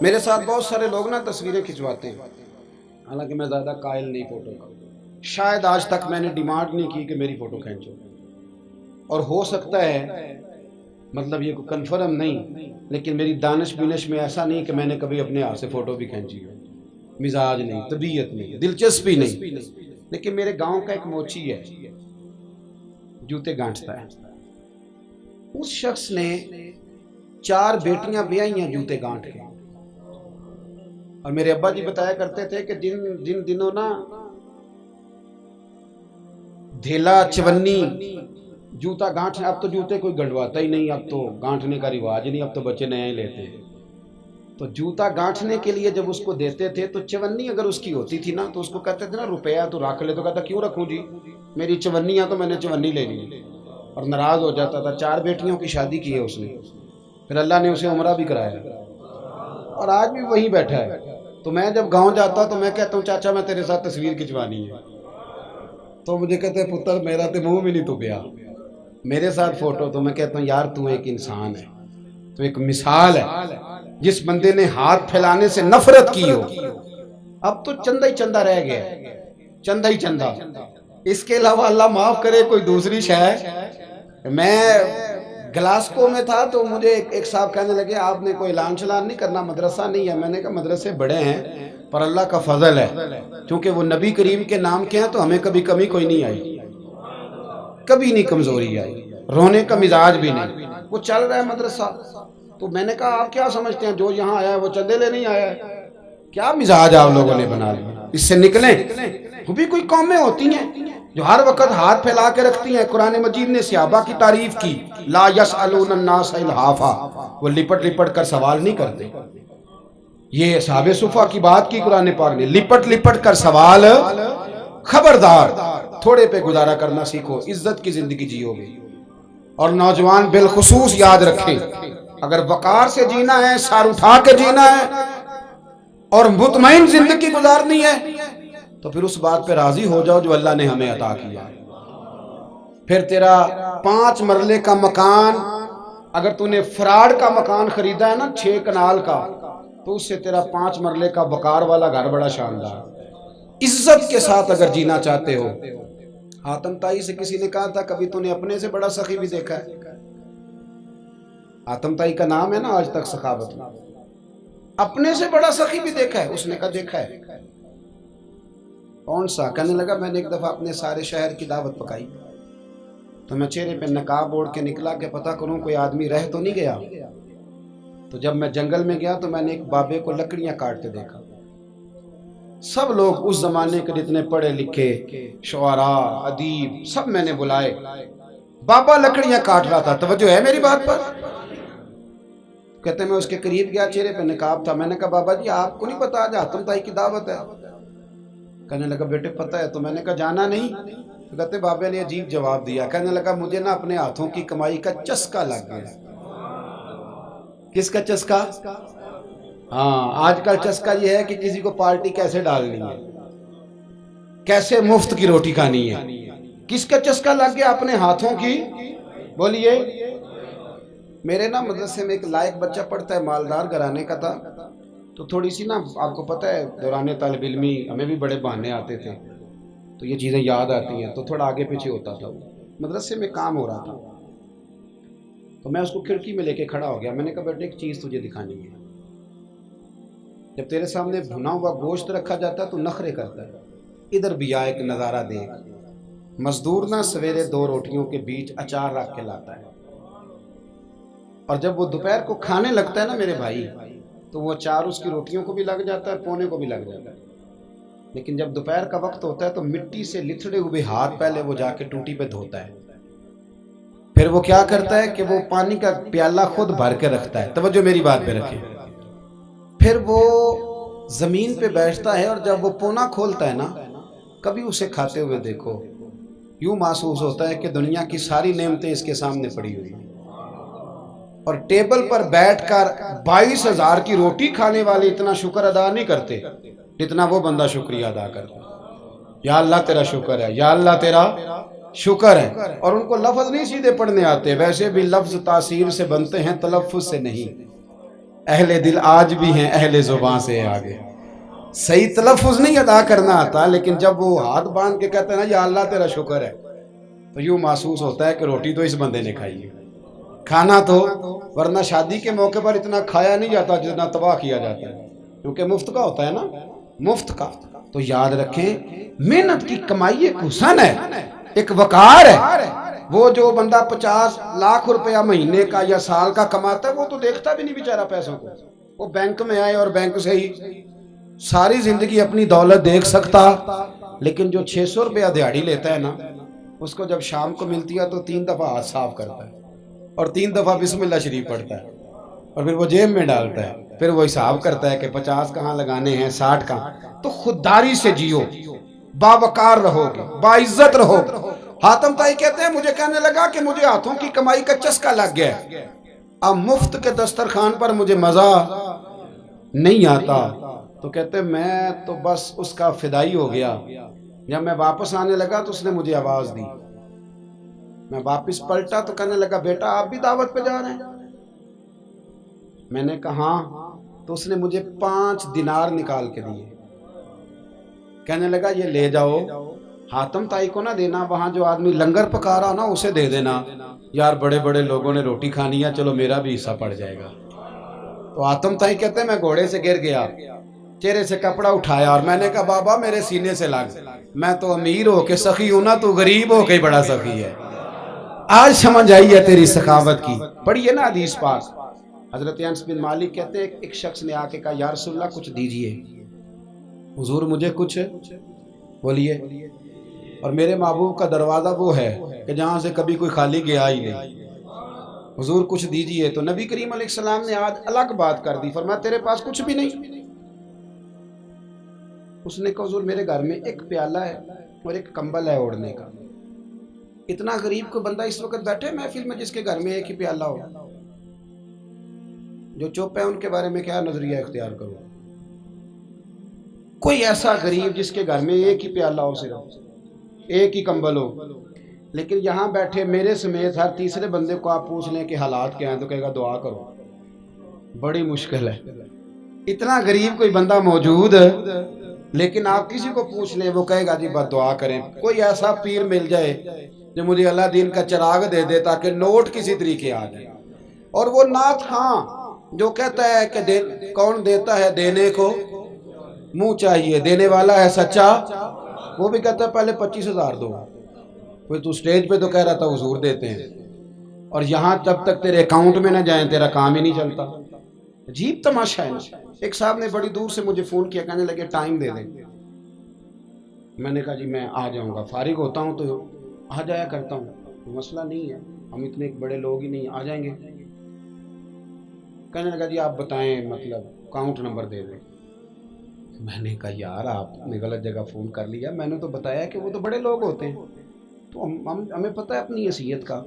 میرے ساتھ بہت سارے لوگ نا تصویریں کھنچواتے ہیں، حالانکہ میں زیادہ قائل نہیں فوٹو کا، شاید آج تک میں نے ڈیمانڈ نہیں کی کہ میری فوٹو کھینچو، اور ہو سکتا ہے مطلب یہ کوئی کنفرم نہیں، لیکن میری دانش بینش میں ایسا نہیں کہ میں نے کبھی اپنے ہاتھ سے فوٹو بھی کھینچی ہو، مزاج نہیں، طبیعت نہیں، دلچسپی نہیں۔ لیکن میرے گاؤں کا ایک موچی ہے، جوتے گانٹتا ہے، اس شخص نے 4 بیٹیاں بیائی ہیں جوتے گانٹ کے، اور میرے ابا جی بتایا کرتے تھے کہ جن دنوں نا دھیلا چونی جوتا گانٹنے، اب تو جوتے کوئی گنڈواتا ہی نہیں، اب تو گانٹنے کا رواج نہیں، اب تو بچے نئے ہی لیتے ہیں، تو جوتا گانٹنے کے لیے جب اس کو دیتے تھے تو چونی اگر اس کی ہوتی تھی نا تو اس کو کہتے تھے نا روپیہ تو رکھ لے، تو کہتا کیوں رکھوں جی، میری چونیاں تو میں نے چونی لے لی، اور ناراض ہو جاتا تھا۔ 4 بیٹیوں کی شادی کی ہے اس نے، پھر اللہ نے اسے عمرہ بھی کرایا، اور آج بھی وہیں بیٹھا ہے۔ تو میں جب گاؤں جاتا تو میں کہتا ہوں چاچا میں تیرے ساتھ تصویر کھنچوانی ہے، تو مجھے کہتے ہیں پتر میرا تے منہ بھی نہیں تو پیا، میرے ساتھ فوٹو، تو میں کہتا ہوں یار تو ایک انسان ہے، تو ایک مثال ہے، جس بندے نے ہاتھ پھیلانے سے نفرت کی ہو، اب تو چندہ ہی چندہ رہ گیا، چندہ ہی چندہ، اس کے علاوہ اللہ معاف کرے کوئی دوسری شے۔ میں گلاسکو میں تھا تو مجھے ایک صاحب کہنے لگے آپ نے کوئی اعلان چلان نہیں کرنا، مدرسہ نہیں ہے؟ میں نے کہا مدرسے بڑے ہیں پر اللہ کا فضل ہے، چونکہ وہ نبی کریم کے نام کے ہیں تو ہمیں کبھی کمی کوئی نہیں آئی، کبھی نہیں کمزوری آئی، رونے کا مزاج بھی نہیں، وہ چل رہا ہے مدرسہ۔ تو میں نے کہا آپ کیا سمجھتے ہیں جو یہاں آیا ہے وہ چندے لے نہیں آیا ہے؟ کیا مزاج آپ لوگوں نے بنا لیا، اس سے نکلیں۔ وہ بھی کوئی قومیں ہوتی ہیں جو ہر وقت ہاتھ پھیلا کے رکھتی ہیں۔ قرآن مجید نے صحابہ کی تعریف کی، لا یسألون الناس الحافا، وہ لپٹ لپٹ کر سوال نہیں کرتے۔ یہ صحابہ صفا کی بات کی قرآن پاک نے، لپٹ لپٹ کر سوال، خبردار تھوڑے پہ گزارا کرنا سیکھو، عزت کی زندگی جیو گے۔ اور نوجوان بالخصوص یاد رکھیں، اگر وقار سے جینا ہے، سر اٹھا کے جینا ہے اور مطمئن زندگی گزارنی ہے تو پھر اس بات پہ راضی ہو جاؤ جو اللہ نے ہمیں عطا کیا ہے۔ پھر تیرا 5 مرلے کا مکان، اگر تو نے فراڈ کا مکان خریدا ہے نا 6 کنال کا، تو اس سے تیرا 5 مرلے کا وقار والا گھر بڑا شاندار۔ عزت کے ساتھ اگر جینا چاہتے ہو، حاتم تائی سے کسی نے کہا تھا کبھی تو نے اپنے سے بڑا سخی بھی دیکھا ہے؟ حاتم تائی کا نام ہے نا آج تک سخاوت میں، اپنے سے بڑا سخی بھی دیکھا ہے؟ اس نے کہا دیکھا ہے۔ کون سا؟ کہنے لگا میں نے ایک دفعہ اپنے سارے شہر کی دعوت پکائی تو میں چہرے پہ نقاب اوڑھ کے نکلا کہ پتہ کروں کوئی آدمی رہ تو نہیں گیا، تو جب میں جنگل میں گیا تو میں نے ایک بابے کو لکڑیاں کاٹتے دیکھا۔ سب لوگ اس زمانے کے جتنے پڑھے لکھے شعراء ادیب سب میں نے بلائے، بابا لکڑیاں کاٹ رہا تھا، توجہ ہے میری بات پر؟ کہتے میں اس کے قریب گیا، چہرے پہ نقاب تھا، میں نے کہا بابا جی آپ کو نہیں پتا آج حاتم تائی کی دعوت ہے؟ کہنے لگا بیٹے پتہ ہے، تو میں نے کہا جانا نہیں؟ تو کہتے بابے نے عجیب جواب دیا، کہنے لگا مجھے نا اپنے ہاتھوں کی کمائی کا چسکا لگ گیا۔ کس کا چسکا؟ ہاں آج کل چسکا یہ ہے کہ کسی کو پارٹی کیسے ڈالنی ہے، کیسے مفت کی روٹی کھانی ہے۔ کس کا چسکا لگ گیا؟ اپنے ہاتھوں کی۔ بولیے۔ میرے نا مدرسے میں ایک لائق بچہ پڑھتا ہے، مالدار گھرانے کا تھا، تو تھوڑی سی نا آپ کو پتہ ہے دوران طالب علمی ہمیں بھی بڑے بہانے آتے تھے، تو یہ چیزیں یاد آتی ہیں، تو تھوڑا آگے پیچھے ہوتا تھا۔ مدرسے میں کام ہو رہا تھا تو میں اس کو کھڑکی میں لے کے کھڑا ہو گیا، میں نے کہا بیٹے ایک چیز تجھے دکھانی ہے، جب تیرے سامنے بھنا ہوا گوشت رکھا جاتا ہے تو نخرے کرتا ہے، ادھر بھی آ ایک نظارہ دیکھ۔ مزدور نا سویرے 2 روٹیوں کے بیچ اچار رکھ کے لاتا ہے، اور جب وہ دوپہر کو کھانے لگتا ہے نا میرے بھائی، تو وہ اچار اس کی روٹیوں کو بھی لگ جاتا ہے، پونے کو بھی لگ جاتا ہے، لیکن جب دوپہر کا وقت ہوتا ہے تو مٹی سے لتھڑے ہوئے ہاتھ پہلے وہ جا کے ٹوٹی پہ دھوتا ہے، پھر وہ کیا کرتا ہے کہ وہ پانی کا پیالہ خود بھر کے رکھتا ہے، توجہ میری بات پہ رکھیں، پھر وہ زمین پہ بیٹھتا ہے، اور جب وہ پونا کھولتا ہے نا، کبھی اسے کھاتے ہوئے دیکھو، یوں محسوس ہوتا ہے کہ دنیا کی ساری نعمتیں اس کے سامنے پڑی ہوئی ہیں، اور ٹیبل پر بیٹھ کر 22,000 کی روٹی کھانے والے اتنا شکر ادا نہیں کرتے جتنا وہ بندہ شکریہ ادا کرتا ہے۔ یا اللہ تیرا شکر ہے، یا اللہ تیرا شکر ہے۔ اور ان کو لفظ نہیں سیدھے پڑھنے آتے، ویسے بھی لفظ تاثیر سے بنتے ہیں، تلفظ سے نہیں۔ اہل دل آج بھی ہیں اہل زبان سے آگے. صحیح تلفظ نہیں ادا کرنا آتا، لیکن جب وہ ہاتھ باندھ کے کہتے ہیں نا یا اللہ تیرا شکر ہے، تو یوں محسوس ہوتا ہے کہ روٹی تو اس بندے نے کھائی ہے. کھانا تو، ورنہ شادی کے موقع پر اتنا کھایا نہیں جاتا جتنا تباہ کیا جاتا ہے، کیونکہ مفت کا ہوتا ہے نا، مفت کا. تو یاد رکھیں محنت کی کمائی ایک حسن ہے، ایک وقار ہے. وہ جو بندہ 50 لاکھ روپیہ مہینے کا یا سال کا کماتا ہے وہ تو دیکھتا بھی نہیں بیچارہ پیسوں کو. وہ بینک میں آئے اور بینک سے ہی ساری زندگی اپنی دولت دیکھ سکتا، لیکن جو 600 روپیہ دیہاڑی لیتا ہے نا، اس کو جب شام کو ملتی ہے تو 3 دفعہ ہاتھ صاف کرتا ہے اور 3 دفعہ بسم اللہ شریف پڑھتا ہے، اور پھر وہ جیب میں ڈالتا ہے. پھر وہ حساب کرتا ہے کہ 50 کہاں لگانے ہیں، 60 کہاں. تو خودداری سے جیو، باوقار رہو گے، باعزت رہو گے. حاتم طائی کہتے ہیں مجھے کہنے لگا کہ مجھے ہاتھوں کی کمائی کا چسکا لگ گیا ہے، اب مفت کے دسترخوان پر مجھے مزہ نہیں آتا. تو کہتے ہیں میں تو بس اس کا فدائی ہو گیا. جب میں واپس آنے لگا تو اس نے مجھے آواز دی، میں واپس پلٹا تو کہنے لگا بیٹا آپ بھی دعوت پہ جا رہے ہیں؟ میں نے کہا ہاں. تو اس نے مجھے 5 دینار نکال کے دیے. کہنے لگا یہ لے جاؤ، حاتم طائی کو نہ دینا، وہاں جو آدمی لنگر پکا رہا نا اسے دے دینا، یار بڑے بڑے لوگوں نے روٹی کھانی ہے، چلو میرا بھی حصہ پڑ جائے گا. تو حاتم طائی کہتے ہیں میں گھوڑے سے گر گیا، چہرے سے کپڑا اٹھایا اور میں نے کہا بابا میرے سینے سے لگ، میں تو امیر ہو کے سخی ہوں نا، تو غریب ہو کے بڑا سخی ہے. آج سمجھ آئی ہے تیری سخاوت کی. پڑھیے نا حدیث پاک. حضرت انس بن مالک کہتے ہیں ایک شخص نے آ کے کہا یا رسول اللہ کچھ دیجئے. حضور مجھے کچھ بولیے. اور میرے محبوب کا دروازہ وہ ہے کہ جہاں سے کبھی کوئی خالی گیا ہی نہیں. حضور کچھ دیجئے. تو نبی کریم علیہ السلام نے آج الگ بات کر دی، فرمایا تیرے پاس کچھ بھی نہیں؟ اس نے کہا حضور میرے گھر میں ایک پیالہ ہے اور ایک کمبل ہے اوڑھنے کا. اتنا غریب کو بندہ اس وقت بیٹھے محفل میں جس کے گھر میں ایک ہی پیالہ ہو. جو چپ ہے ان کے بارے میں کیا نظریہ اختیار کرو. کوئی ایسا غریب جس کے گھر میں ایک ہی پیالہ ہو، صرف ایک ہی کمبل ہو. لیکن یہاں بیٹھے میرے سمیت ہر تیسرے بندے کو آپ پوچھ لیں کہ حالات کیا ہیں تو کہے گا دعا کرو. بڑی مشکل ہے. اتنا غریب کوئی بندہ موجود ہے، لیکن آپ کسی کو پوچھ لیں وہ کہے گا جی بس دعا کریں. کوئی ایسا پیر مل جائے جو مجھے اللہ دین کا چراغ دے دے تاکہ نوٹ کسی طریقے آ جائے. اور وہ نعت خاں جو کہتا ہے کہ کون دیتا ہے دینے کو منہ چاہیے، دینے والا ہے سچا، وہ بھی کہتا ہے پہلے 25,000 دو. کوئی تو سٹیج پہ تو کہہ رہا تھا حضور دیتے ہیں، اور یہاں جب تک تیرے اکاؤنٹ میں نہ جائیں تیرا کام ہی نہیں چلتا. عجیب تماشا ہے نا. ایک صاحب نے بڑی دور سے مجھے فون کیا، کہنے لگے ٹائم دے دیں. میں نے کہا جی میں آ جاؤں گا، فارغ ہوتا ہوں تو آ جایا کرتا ہوں، مسئلہ نہیں ہے، ہم اتنے بڑے لوگ ہی نہیں، آ جائیں گے. کہنے لگا جی آپ بتائیں مطلب اکاؤنٹ نمبر دے دیں. میں نے کہا یار آپ نے غلط جگہ فون کر لیا، میں نے تو بتایا کہ وہ تو بڑے لوگ ہوتے ہیں، تو ہمیں پتہ ہے اپنی حیثیت کا،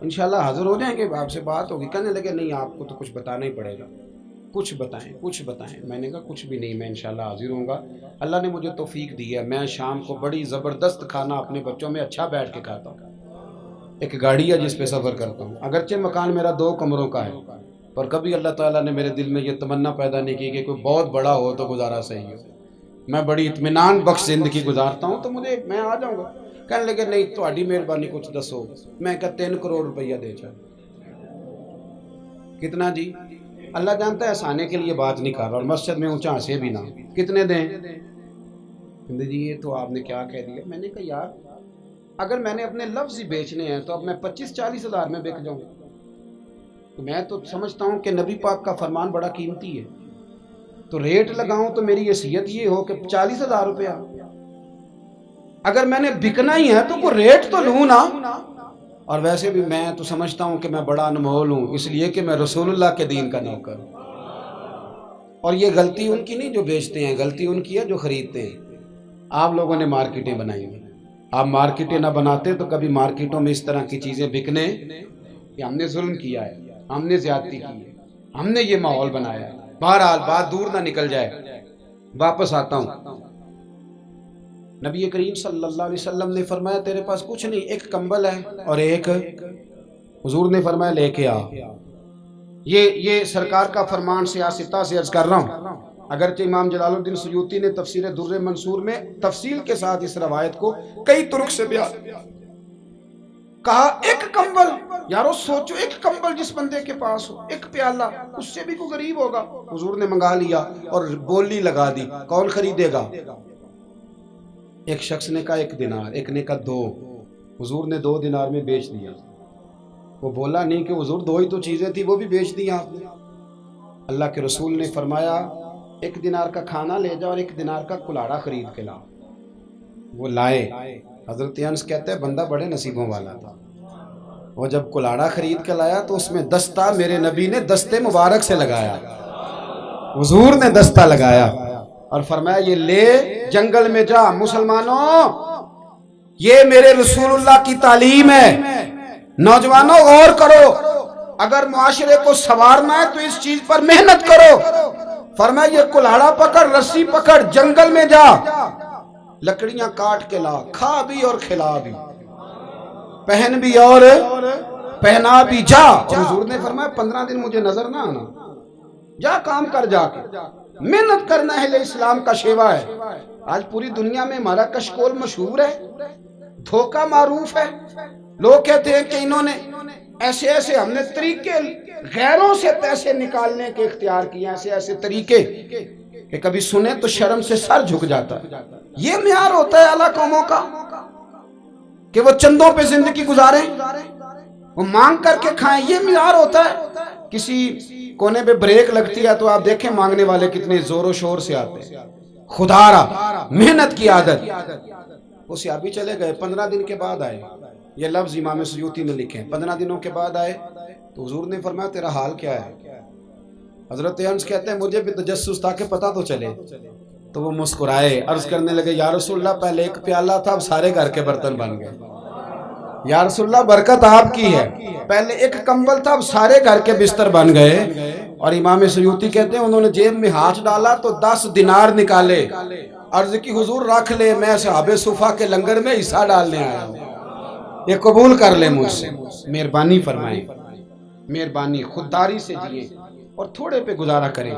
انشاءاللہ حاضر ہو جائیں گے، آپ سے بات ہوگی. کہنے لگے نہیں آپ کو تو کچھ بتانا ہی پڑے گا، کچھ بتائیں کچھ بتائیں. میں نے کہا کچھ بھی نہیں، میں انشاءاللہ حاضر ہوں گا. اللہ نے مجھے توفیق دی ہے، میں شام کو بڑی زبردست کھانا اپنے بچوں میں اچھا بیٹھ کے کھاتا ہوں. ایک گاڑی ہے جس پہ سفر کرتا ہوں، اگرچہ مکان میرا 2 کمروں کا ہے، پر کبھی اللہ تعالیٰ نے میرے دل میں یہ تمنا پیدا نہیں کی کہ کوئی بہت بڑا ہو تو گزارا صحیح ہو. میں بڑی اطمینان بخش زندگی گزارتا ہوں، تو میں آ جاؤں گا. کہنے لگے نہیں تہاڈی مہربانی کچھ دسو. میں کہا 3 کروڑ روپیہ دے چاہے. کتنا جی؟ اللہ جانتا ہے ہنسانے کے لیے بات نہیں کر رہا، اور مسجد میں اونچا ہنسے بھی نہ. کتنے دیں؟ جی یہ تو آپ نے کیا کہہ دیا. میں نے کہا یار اگر میں نے اپنے لفظ ہی بیچنے ہیں تو اب میں 25-40 ہزار میں بک جاؤں. تو میں تو سمجھتا ہوں کہ نبی پاک کا فرمان بڑا قیمتی ہے، تو ریٹ لگاؤں تو میری حیثیت یہ ہو کہ 40,000 روپیہ. اگر میں نے بکنا ہی ہے تو کوئی ریٹ تو لوں نا. اور ویسے بھی میں تو سمجھتا ہوں کہ میں بڑا انمول ہوں، اس لیے کہ میں رسول اللہ کے دین کا نوکر ہوں. اور یہ غلطی ان کی نہیں جو بیچتے ہیں، غلطی ان کی ہے جو خریدتے ہیں. آپ لوگوں نے مارکیٹیں بنائی ہیں، آپ مارکیٹیں نہ بناتے تو کبھی مارکیٹوں میں اس طرح کی چیزیں بکنے کہ ہم نے ظلم کیا ہے، ہم نے زیادتی کی ہے، ہم نے یہ ماحول بنایا ہے. بہرحال بات دور نہ نکل جائے، واپس آتا ہوں. نبی کریم صلی اللہ علیہ وسلم نے فرمایا تیرے پاس کچھ نہیں، ایک کمبل ہے اور ایک. حضور نے فرمایا لے کے آ. یہ سرکار کا فرمان سیاستہ سے عرض کر رہا ہوں۔ اگرچہ امام جلال الدین سیوطی نے تفسیر در منصور میں تفصیل کے ساتھ اس روایت کو کئی طرق سے بیان کہا، ایک کمبل، یارو سوچو ایک کمبل جس بندے کے پاس ہو، ایک پیالہ، اس سے بھی کوئی غریب ہوگا۔ حضور نے منگا لیا اور بولی لگا دی، کون خریدے گا؟ ایک شخص نے کہا 1 دینار، ایک نے کہا 2، حضور نے 2 دینار میں بیچ دیا۔ وہ بولا نہیں کہ حضور 2 ہی تو چیزیں تھی، وہ بھی بیچ دیا آپ نے۔ اللہ کے رسول نے فرمایا 1 دینار کا کھانا لے جاؤ اور 1 دینار کا کلاڑا خرید کے لاؤ۔ وہ لائے۔ حضرت انس کہتے ہیں بندہ بڑے نصیبوں والا تھا، وہ جب کلاڑا خرید کے لایا تو اس میں دستہ میرے نبی نے دستے مبارک سے لگایا، حضور نے دستہ لگایا اور فرمایا یہ لے جنگل میں جا۔ مسلمانوں، یہ میرے رسول اللہ کی تعلیم ہے، نوجوانوں غور کرو، اگر معاشرے کو سنوارنا ہے تو اس چیز پر محنت کرو۔ فرمایا یہ کلاڑا پکڑ، رسی پکڑ، جنگل میں جا، لکڑیاں کاٹ کے لا، کھا بھی اور کھلا بھی، پہن بھی اور پہنا بھی، جا۔ اور حضور نے فرمایا 15 دن مجھے نظر نہ آنا، جا کام کر، جا کے محنت کرنا اہل اسلام کا شیوا ہے۔ آج پوری دنیا میں ہمارا کشکول مشہور ہے، دھوکہ معروف ہے۔ لوگ کہتے ہیں کہ انہوں نے ایسے ہم نے طریقے غیروں سے پیسے نکالنے کے اختیار کیے، ایسے طریقے کہ کبھی سنے تو شرم سے سر جھک جاتا۔ یہ معیار ہوتا ہے اعلیٰ قوموں کا کہ وہ چندوں پہ زندگی گزاریں، وہ مانگ کر کے کھائیں، یہ معیار ہوتا ہے۔ کسی کونے پہ بریک لگتی ہے تو آپ دیکھیں مانگنے والے کتنے زور و شور سے آتے ہیں۔ خدا را محنت کی عادت۔ وہ صحابی چلے گئے، 15 دن کے بعد آئے، یہ لفظ امام سیوطی نے لکھے ہیں۔ 15 دنوں کے بعد آئے تو حضور نے فرمایا تیرا حال کیا ہے؟ حضرت انس کہتے ہیں مجھے بھی تجسس تھا کہ پتہ تو چلے، تو وہ مسکرائے، عرض کرنے لگے یا رسول اللہ پہلے 1 پیالہ تھا، اب سارے گھر کے برتن بن گئے۔ یا رسول اللہ برکت آپ کی ہے، پہلے 1 کمبل تھا، اب سارے گھر کے بستر بن گئے۔ اور امام سیوطی کہتے ہیں انہوں نے جیب میں ہاتھ ڈالا تو 10 دینار نکالے، عرض کی حضور رکھ لے، میں اصحاب صفا کے لنگر میں حصہ ڈالنے آیا ہوں، یہ قبول کر لے مجھ سے۔ مہربانی فرمائیں، مہربانی، خودداری سے جیے اور تھوڑے پہ گزارا کریں۔